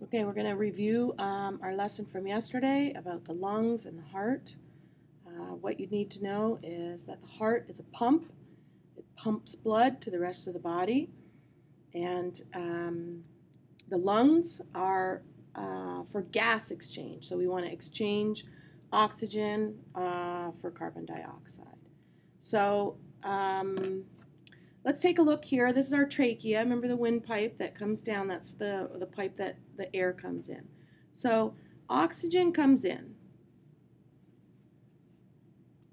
Okay, we're going to review our lesson from yesterday about the lungs and the heart. What you need to know is that the heart is a pump. It pumps blood to the rest of the body. And the lungs are for gas exchange. So we want to exchange oxygen for carbon dioxide. So let's take a look here. This is our trachea. Remember the windpipe that comes down? That's the pipe that the air comes in. So oxygen comes in.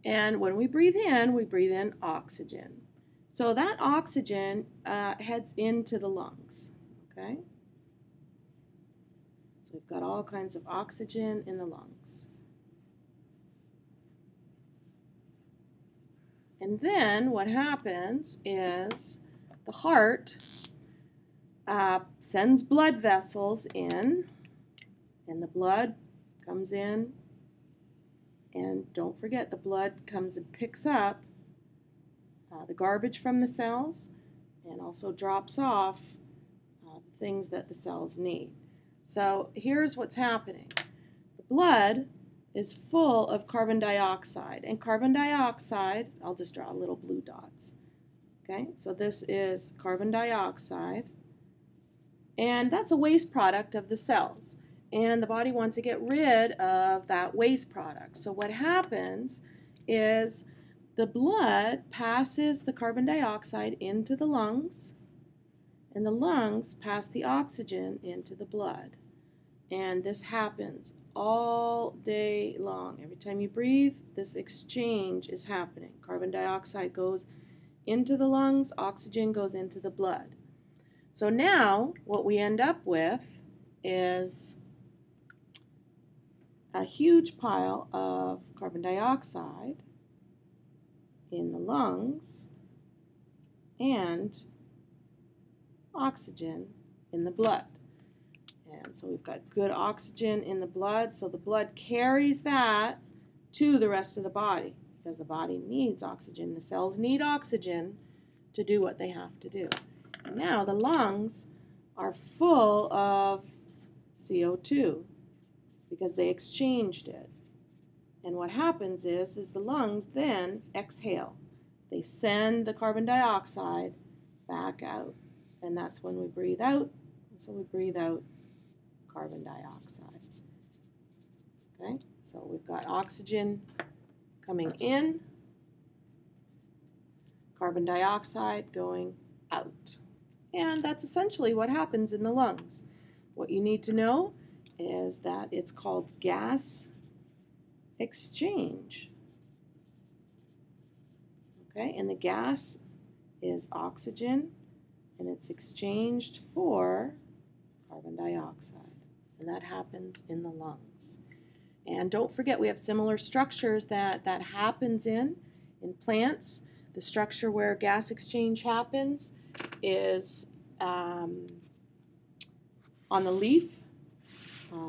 And when we breathe in oxygen. So that oxygen heads into the lungs. Okay? So we've got all kinds of oxygen in the lungs. And then what happens is the heart sends blood vessels in, and the blood comes in, and don't forget the blood comes and picks up the garbage from the cells and also drops off the things that the cells need. So here's what's happening. The blood is full of carbon dioxide, and carbon dioxide, I'll just draw little blue dots. Okay, so this is carbon dioxide, and that's a waste product of the cells, and the body wants to get rid of that waste product. So what happens is the blood passes the carbon dioxide into the lungs, and the lungs pass the oxygen into the blood, and this happens all day long. Every time you breathe, this exchange is happening. Carbon dioxide goes into the lungs, oxygen goes into the blood. So now what we end up with is a huge pile of carbon dioxide in the lungs and oxygen in the blood. And so we've got good oxygen in the blood, so the blood carries that to the rest of the body because the body needs oxygen. The cells need oxygen to do what they have to do. And now the lungs are full of CO2 because they exchanged it. And what happens is the lungs then exhale. They send the carbon dioxide back out, and that's when we breathe out. So we breathe out carbon dioxide. Okay, so we've got oxygen coming in, carbon dioxide going out. And that's essentially what happens in the lungs. What you need to know is that it's called gas exchange. Okay, and the gas is oxygen, and it's exchanged for carbon dioxide. And that happens in the lungs. And don't forget, we have similar structures that happens in plants. The structure where gas exchange happens is on the leaf.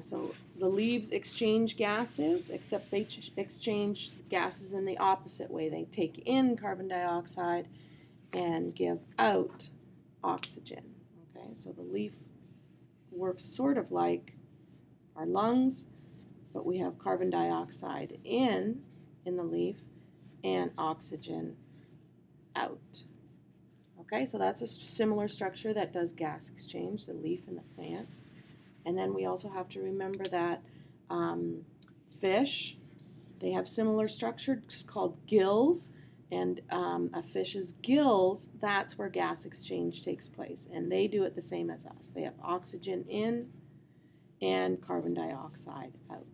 So the leaves exchange gases, except they exchange gases in the opposite way. They take in carbon dioxide and give out oxygen. Okay, so the leaf works sort of like our lungs, but we have carbon dioxide in the leaf and oxygen out. Okay, so that's a similar structure that does gas exchange, the leaf and the plant. And then we also have to remember that fish, they have similar structures called gills, and a fish's gills, that's where gas exchange takes place, and they do it the same as us. They have oxygen in and carbon dioxide out.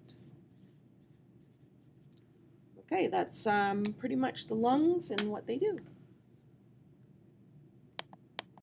Okay, that's pretty much the lungs and what they do.